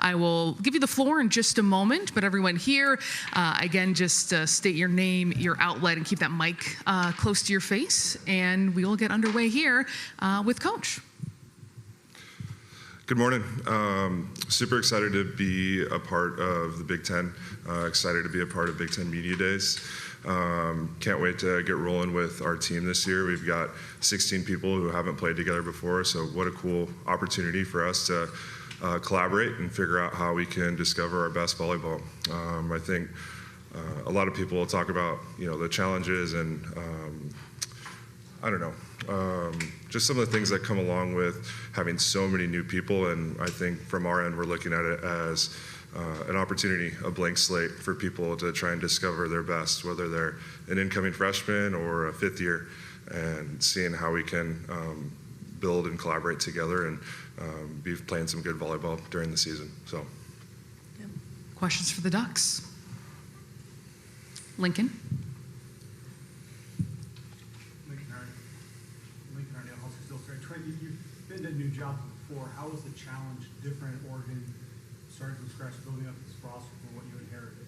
I will give you the floor in just a moment, but everyone here, again, just state your name, your outlet, and keep that mic close to your face, and we will get underway here with Coach. Good morning. Super excited to be a part of the Big Ten. Excited to be a part of Big Ten Media Days. Can't wait to get rolling with our team this year. We've got 16 people who haven't played together before, so what a cool opportunity for us to collaborate and figure out how we can discover our best volleyball. I think a lot of people will talk about, the challenges and I don't know, just some of the things that come along with having so many new people, and I think from our end we're looking at it as an opportunity, a blank slate for people to try and discover their best, whether they're an incoming freshman or a fifth year, and seeing how we can build and collaborate together and be playing some good volleyball during the season. So, yep. Questions for the Ducks? Lincoln? Trent, you've been to a new job before. How was the challenge different at Oregon, starting from scratch, building up this roster from what you inherited?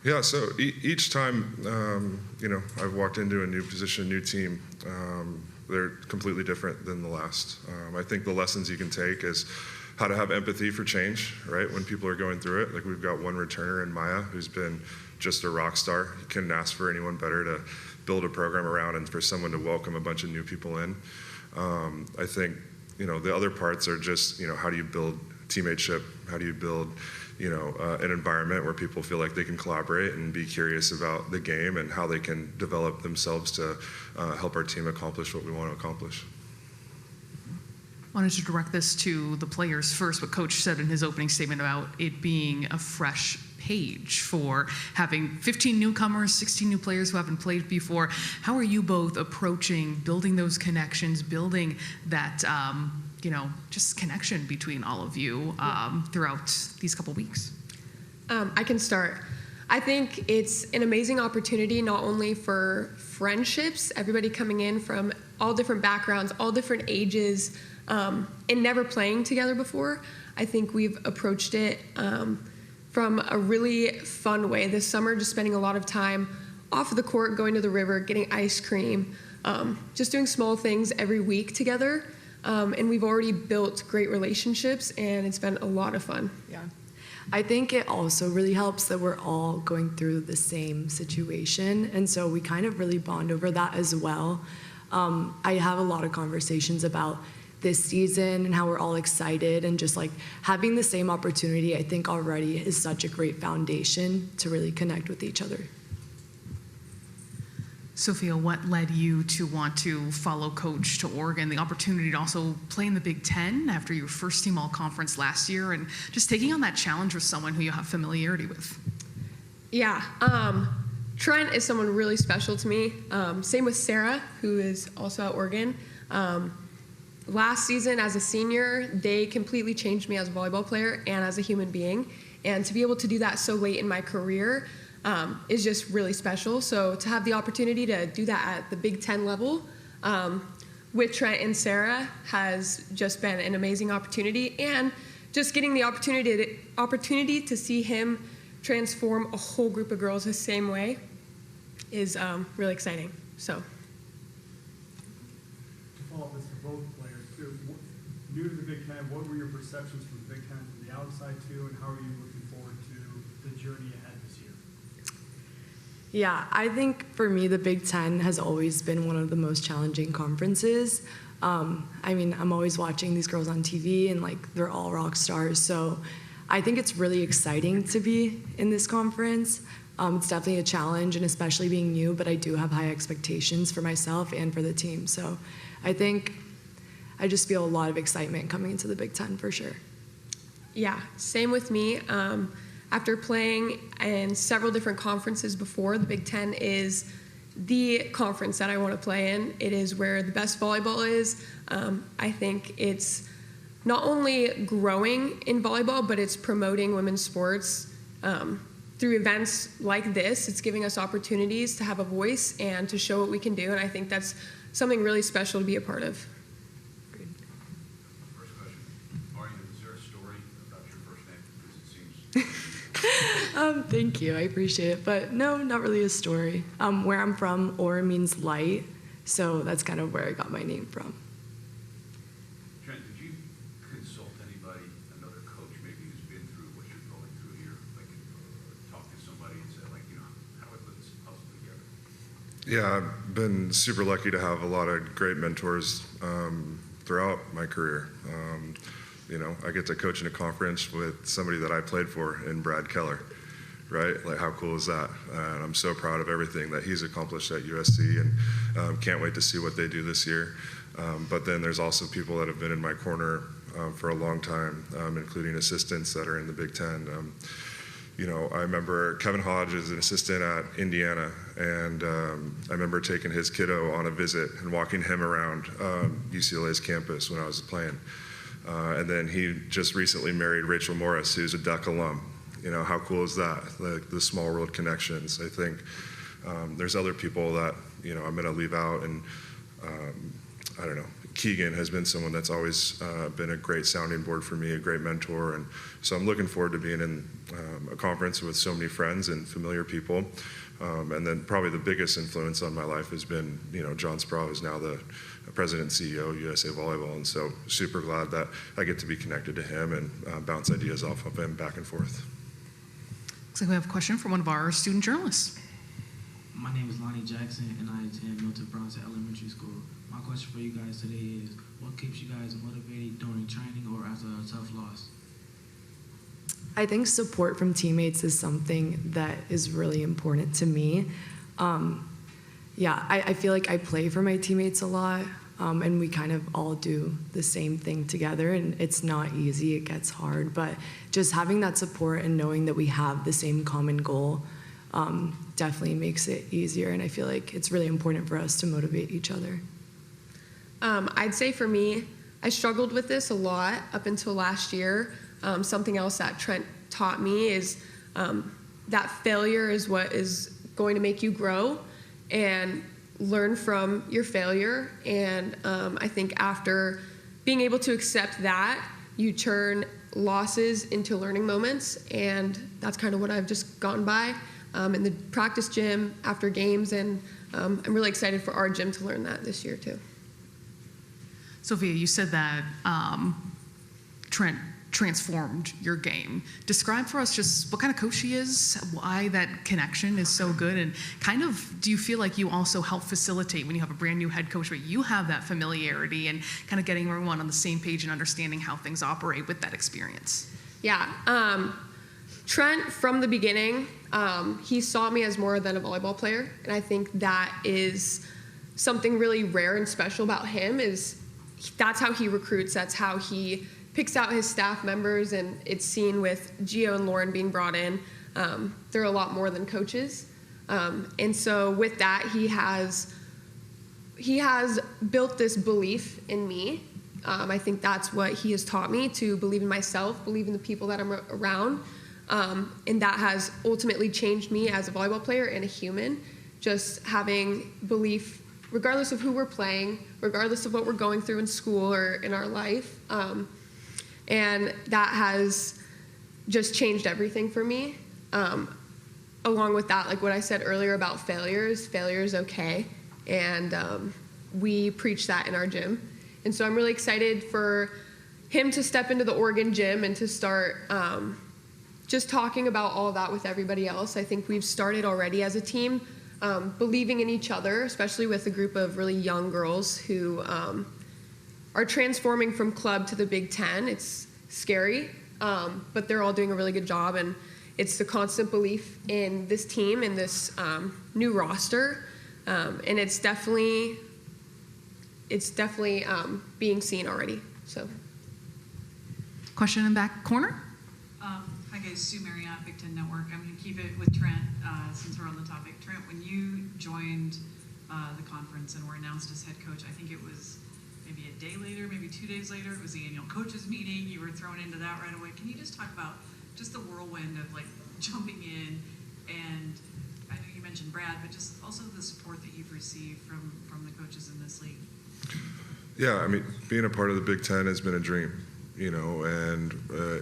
Yeah, so each time, I've walked into a new position, a new team, they're completely different than the last. I think the lessons you can take is how to have empathy for change, right? When people are going through it. Like, we've got one returner in Maya who's been just a rock star. You couldn't ask for anyone better to build a program around and for someone to welcome a bunch of new people in. I think, the other parts are just, how do you build teammateship? How do you build, an environment where people feel like they can collaborate and be curious about the game and how they can develop themselves to help our team accomplish what we want to accomplish. Wanted to direct this to the players first, what Coach said in his opening statement about it being a fresh page for having 15 newcomers, 16 new players who haven't played before. How are you both approaching building those connections, building that, just connection between all of you throughout these couple weeks? I can start. I think it's an amazing opportunity not only for friendships, everybody coming in from all different backgrounds, all different ages, and never playing together before. I think we've approached it from a really fun way this summer, just spending a lot of time off of the court, going to the river, getting ice cream, just doing small things every week together. And we've already built great relationships, and it's been a lot of fun. Yeah. I think it also really helps that we're all going through the same situation, and so we kind of really bond over that as well. I have a lot of conversations about this season and how we're all excited, and just like having the same opportunity, I think already is such a great foundation to really connect with each other. Sophia, what led you to want to follow Coach to Oregon, the opportunity to also play in the Big Ten after your first team all-conference last year, and just taking on that challenge with someone who you have familiarity with? Yeah, Trent is someone really special to me. Same with Sarah, who is also at Oregon. Last season, as a senior, they completely changed me as a volleyball player and as a human being. And to be able to do that so late in my career is just really special. So to have the opportunity to do that at the Big Ten level with Trent and Sarah has just been an amazing opportunity. And just getting the opportunity to see him transform a whole group of girls the same way is really exciting. So. To follow up this for both players, too, new to the Big Ten, what were your perceptions from the Big Ten from the outside, too, and how are you looking forward to the journey ahead this year? Yeah, I think for me, the Big Ten has always been one of the most challenging conferences. I'm always watching these girls on TV, and they're all rock stars. So I think it's really exciting to be in this conference. It's definitely a challenge, and especially being new, but I do have high expectations for myself and for the team. So I think I just feel a lot of excitement coming into the Big Ten for sure. Yeah, same with me. After playing in several different conferences before, the Big Ten is the conference that I want to play in. It is where the best volleyball is. I think it's not only growing in volleyball, but it's promoting women's sports through events like this. It's giving us opportunities to have a voice and to show what we can do, and I think that's something really special to be a part of. First question, Orian, story about your first name? Because it seems. Thank you, I appreciate it. But no, not really a story. Where I'm from, Or means light, so that's kind of where I got my name from. Trent, did you consult anybody, another coach maybe who's been through what you're going through here? Like, talk to somebody and say, like, you know, how do I put this puzzle together? Yeah, I've been super lucky to have a lot of great mentors throughout my career. You know, I get to coach in a conference with somebody that I played for in Brad Keller, right? Like, how cool is that? And I'm so proud of everything that he's accomplished at USC, and can't wait to see what they do this year. But then there's also people that have been in my corner for a long time, including assistants that are in the Big Ten. You know, I remember Kevin Hodge is an assistant at Indiana, and I remember taking his kiddo on a visit and walking him around UCLA's campus when I was playing. And then he just recently married Rachel Morris, who's a Duck alum. You know, how cool is that? Like, the small world connections. I think there's other people that, you know, I'm going to leave out, and I don't know. Keegan has been someone that's always been a great sounding board for me, a great mentor, and so I'm looking forward to being in a conference with so many friends and familiar people. And then probably the biggest influence on my life has been, you know, John Sproul, who's now the president and CEO of USA Volleyball, and so super glad that I get to be connected to him and bounce ideas off of him back and forth. Looks like we have a question from one of our student journalists. My name is Lonnie Jackson, and I attend Milton Bronson Elementary School. My question for you guys today is, what keeps you guys motivated during training or after a tough loss? I think support from teammates is something that is really important to me. I feel like I play for my teammates a lot, and we kind of all do the same thing together, and it's not easy, it gets hard, but just having that support and knowing that we have the same common goal definitely makes it easier, and I feel like it's really important for us to motivate each other. I'd say for me, I struggled with this a lot up until last year. Something else that Trent taught me is that failure is what is going to make you grow, and learn from your failure. And I think after being able to accept that, you turn losses into learning moments, and that's kind of what I've just gone by in the practice gym after games, and I'm really excited for our gym to learn that this year too. Sophia, you said that Trent transformed your game. Describe for us just what kind of coach he is, why that connection is so good, and kind of do you feel like you also help facilitate when you have a brand new head coach, but you have that familiarity and kind of getting everyone on the same page and understanding how things operate with that experience? Yeah. Trent, from the beginning, he saw me as more than a volleyball player, and I think that is something really rare and special about him. Is that's how he recruits, that's how he picks out his staff members, and it's seen with Gio and Lauren being brought in. They're a lot more than coaches, and so with that, he has built this belief in me. I think that's what he has taught me, to believe in myself, believe in the people that I'm around, and that has ultimately changed me as a volleyball player and a human. Just having belief, regardless of who we're playing, regardless of what we're going through in school or in our life. And that has just changed everything for me. Along with that, like what I said earlier about failure is okay. And we preach that in our gym. And so I'm really excited for him to step into the Oregon gym and to start just talking about all of that with everybody else. I think we've started already as a team, believing in each other, especially with a group of really young girls who are transforming from club to the Big Ten. It's scary, but they're all doing a really good job, and it's the constant belief in this team and this new roster, and it's definitely being seen already. So, Question in the back corner. Hi guys, Sue Marriott, Big Ten Network. I'm going to keep it with Trent since we're on the topic. Trent, when you joined the conference and were announced as head coach, I think it was maybe a day later, maybe 2 days later, it was the annual coaches meeting. You were thrown into that right away. Can you just talk about just the whirlwind of like jumping in, and I know you mentioned Brad, but just also the support that you've received from the coaches in this league? Yeah, I mean, being a part of the Big Ten has been a dream. and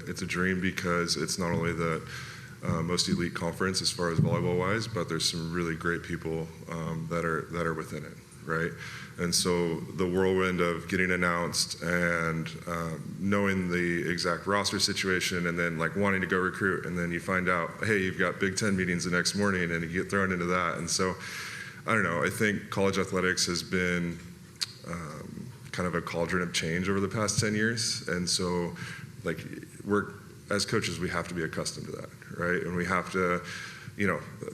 it's a dream because it's not only the most elite conference as far as volleyball wise, but there's some really great people that are within it, right? And so the whirlwind of getting announced and knowing the exact roster situation, and then like wanting to go recruit, and then you find out, hey, you've got Big Ten meetings the next morning, and you get thrown into that. And so I don't know, I think college athletics has been kind of a cauldron of change over the past 10 years. And so like as coaches, we have to be accustomed to that, right? And we have to,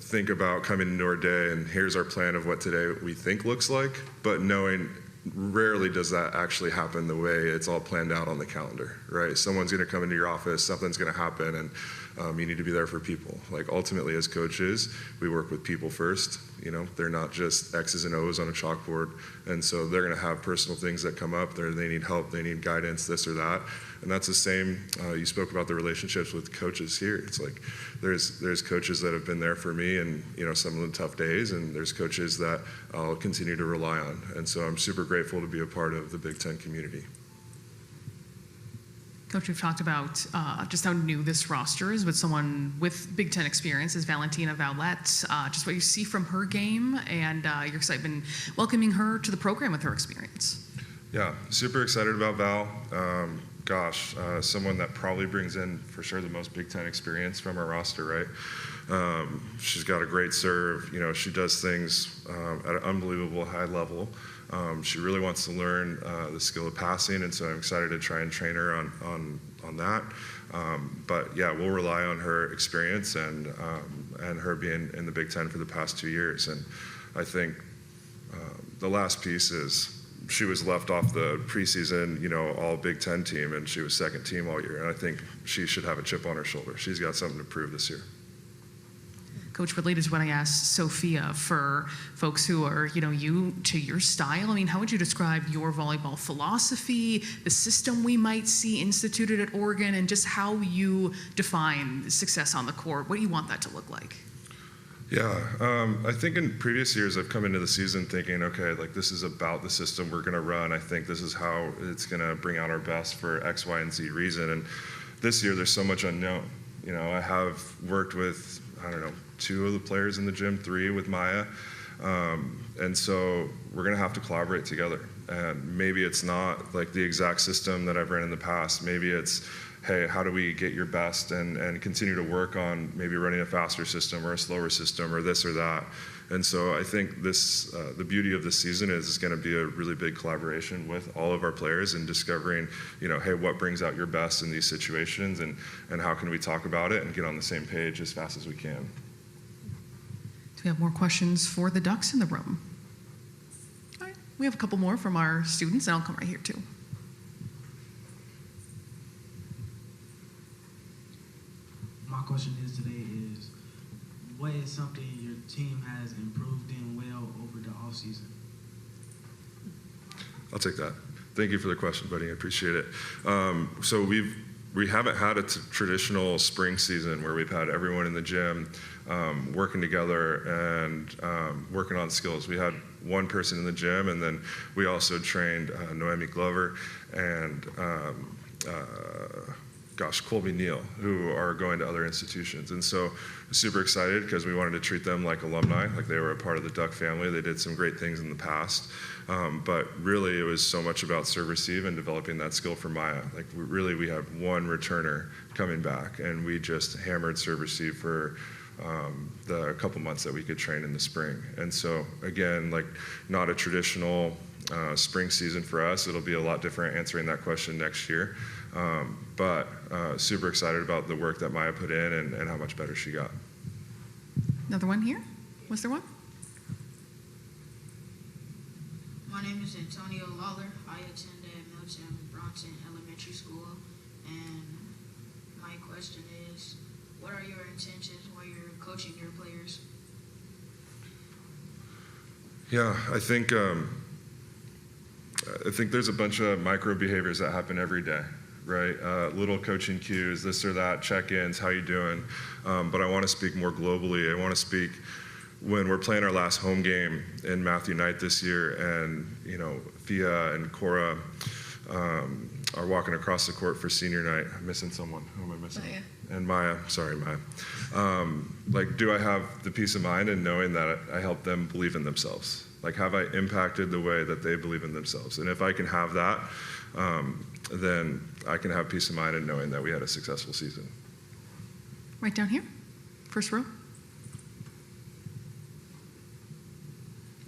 think about coming into our day and here's our plan of what today we think looks like, but knowing rarely does that actually happen the way it's all planned out on the calendar, right? Someone's going to come into your office, something's going to happen, and you need to be there for people. Like ultimately as coaches, we work with people first. They're not just X's and O's on a chalkboard. And so they're going to have personal things that come up. They need help, they need guidance, this or that. And that's the same, you spoke about the relationships with coaches here. It's like there's coaches that have been there for me and some of the tough days, and there's coaches that I'll continue to rely on. And so I'm super grateful to be a part of the Big Ten community. Coach, we've talked about just how new this roster is, but someone with Big Ten experience is Valentina Valette. Just what you see from her game and your excitement welcoming her to the program with her experience. Yeah, super excited about Val. Someone that probably brings in for sure the most Big Ten experience from our roster, right? She's got a great serve. She does things at an unbelievable high level. She really wants to learn the skill of passing, and so I'm excited to try and train her on that. But yeah, we'll rely on her experience and her being in the Big Ten for the past 2 years. And I think the last piece is she was left off the preseason, all Big Ten team, and she was second team all year. And I think she should have a chip on her shoulder. She's got something to prove this year. Coach, related to what I asked Sophia, for folks who are, you to your style, how would you describe your volleyball philosophy, the system we might see instituted at Oregon, and just how you define success on the court? What do you want that to look like? Yeah, I think in previous years I've come into the season thinking, okay, like this is about the system we're going to run. I think this is how it's going to bring out our best for X, Y, and Z reason. And this year there's so much unknown. I have worked with, 2 of the players in the gym, 3 with Maya. And so we're going to have to collaborate together. And maybe it's not like the exact system that I've ran in the past. Maybe it's, hey, how do we get your best and continue to work on maybe running a faster system or a slower system or this or that. And so I think this, the beauty of this season is it's going to be a really big collaboration with all of our players and discovering, hey, what brings out your best in these situations and how can we talk about it and get on the same page as fast as we can. Do we have more questions for the Ducks in the room? All right, we have a couple more from our students, and I'll come right here too. My question is today is, what is something your team has improved in well over the offseason? I'll take that. Thank you for the question, buddy. I appreciate it. So we haven't had a traditional spring season where we've had everyone in the gym working together and working on skills. We had one person in the gym, and then we also trained Noemi Glover and Colby Neal, who are going to other institutions. And so super excited because we wanted to treat them like alumni, like they were a part of the Duck family. They did some great things in the past. But really it was so much about serve receive and developing that skill for Maya. Like we have one returner coming back, and we just hammered serve receive for the couple months that we could train in the spring. And so again, like not a traditional spring season for us. It'll be a lot different answering that question next year. But super excited about the work that Maya put in and how much better she got. Another one here? Was there one? My name is Antonio Lawler. I attended Milton Bronson Elementary School, and my question is, what are your intentions while you're coaching your players? Yeah, I think there's a bunch of micro behaviors that happen every day, right? Little coaching cues, this or that, check-ins, how you doing? But I want to speak more globally. I want to speak when we're playing our last home game in Matthew Knight this year, and Fia and Cora are walking across the court for senior night. I'm missing someone. Who am I missing? Maya. And Maya. Sorry, Maya. Like, do I have the peace of mind in knowing that I help them believe in themselves? Like, have I impacted the way that they believe in themselves? And if I can have that, then I can have peace of mind in knowing that we had a successful season. Right down here, first row.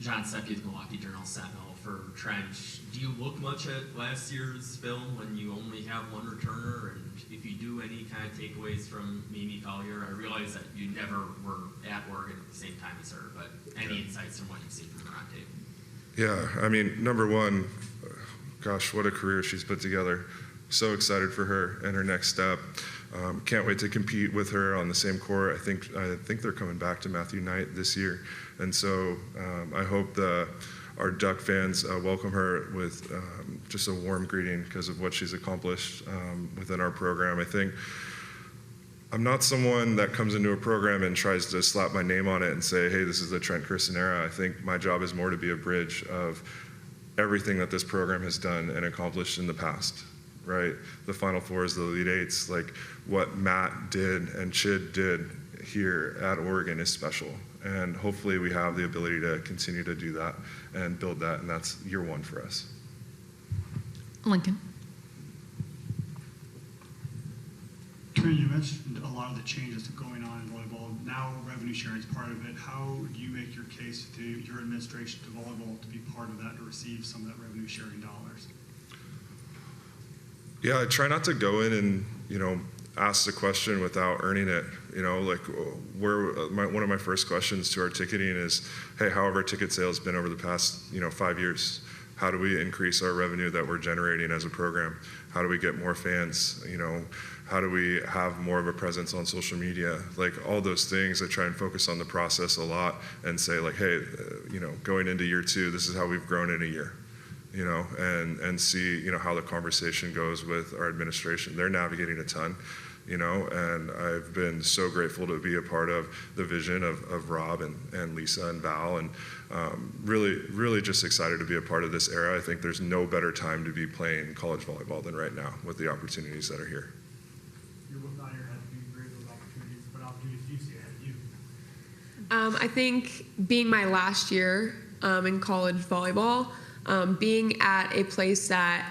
John Seppi's Milwaukee Journal Sentinel. For Trent, do you look much at last year's film when you only have one returner? And if you do, any kind of takeaways from Mimi Collier? I realize that you never were at Oregon at the same time as her, but any insights from what you've seen from her on tape? Yeah, I mean, number one, gosh, what a career she's put together. So excited for her and her next step. Can't wait to compete with her on the same court. I think they're coming back to Matthew Knight this year, and so I hope our Duck fans welcome her with just a warm greeting because of what she's accomplished within our program. I think I'm not someone that comes into a program and tries to slap my name on it and say, hey, this is the Trent Kersten era. I think my job is more to be a bridge of everything that this program has done and accomplished in the past, right? The Final Fours, the Elite Eights, like what Matt did and Chid did here at Oregon is special. And hopefully we have the ability to continue to do that and build that, and that's year one for us. Lincoln. Trent, you mentioned a lot of the changes going on in volleyball. Now revenue sharing is part of it. How do you make your case to your administration to volleyball to be part of that, to receive some of that revenue sharing dollars? Yeah, I try not to go in and, ask the question without earning it. One of my first questions to our ticketing is, hey, how have our ticket sales been over the past, 5 years? How do we increase our revenue that we're generating as a program? How do we get more fans? How do we have more of a presence on social media? Like all those things, I try and focus on the process a lot and say like, hey, going into year two, this is how we've grown in a year. And see, how the conversation goes with our administration. They're navigating a ton, and I've been so grateful to be a part of the vision of Rob and Lisa and Val, and really just excited to be a part of this era. I think there's no better time to be playing college volleyball than right now with the opportunities that are here. You're both nodding your head. Do you agree with those opportunities? What opportunities do you see ahead of you? I think being my last year in college volleyball, being at a place that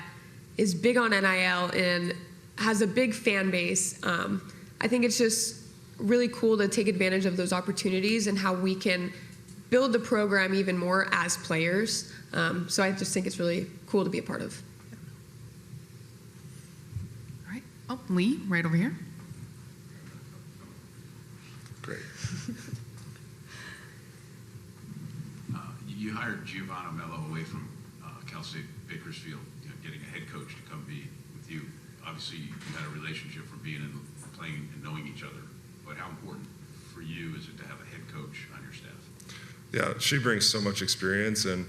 is big on NIL and has a big fan base, I think it's just really cool to take advantage of those opportunities and how we can build the program even more as players. So I just think it's really cool to be a part of. All right. Oh, Lee, right over here. Great. You hired Giovanna Mello away from Cal State Bakersfield, getting a head coach to come be with you. Obviously, you had a relationship from being in playing and knowing each other. But how important for you is it to have a head coach on your staff? Yeah, she brings so much experience, and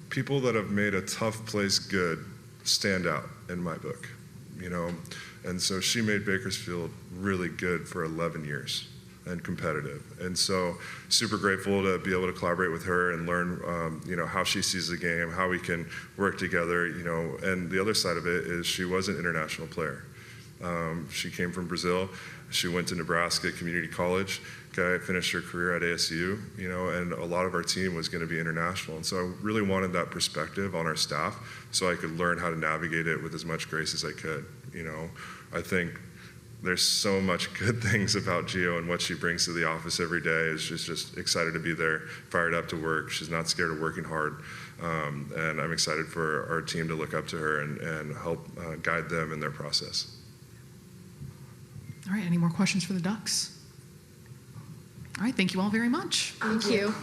people that have made a tough place good stand out in my book, and so she made Bakersfield really good for 11 years and competitive, and so super grateful to be able to collaborate with her and learn how she sees the game, how we can work together, and the other side of it is she was an international player. She came from Brazil. She went to Nebraska Community College, finished her career at ASU, and a lot of our team was going to be international. And so I really wanted that perspective on our staff so I could learn how to navigate it with as much grace as I could. I think there's so much good things about Gio and what she brings to the office every day. She's just excited to be there, fired up to work. She's not scared of working hard. And I'm excited for our team to look up to her and help guide them in their process. All right, any more questions for the Ducks? All right, thank you all very much. Thank you.